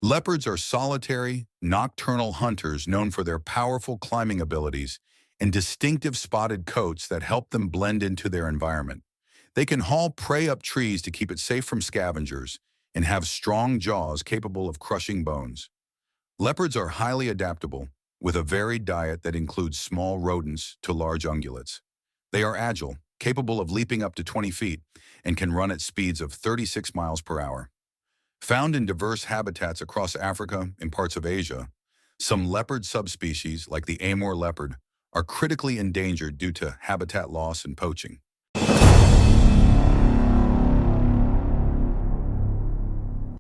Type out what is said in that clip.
Leopards are solitary, nocturnal hunters known for their powerful climbing abilities and distinctive spotted coats that help them blend into their environment. They can haul prey up trees to keep it safe from scavengers and have strong jaws capable of crushing bones. Leopards are highly adaptable, with a varied diet that includes small rodents to large ungulates. They are agile, capable of leaping up to 20 feet, and can run at speeds of 36 miles per hour. Found in diverse habitats across Africa and parts of Asia, some leopard subspecies, like the Amur leopard, are critically endangered due to habitat loss and poaching.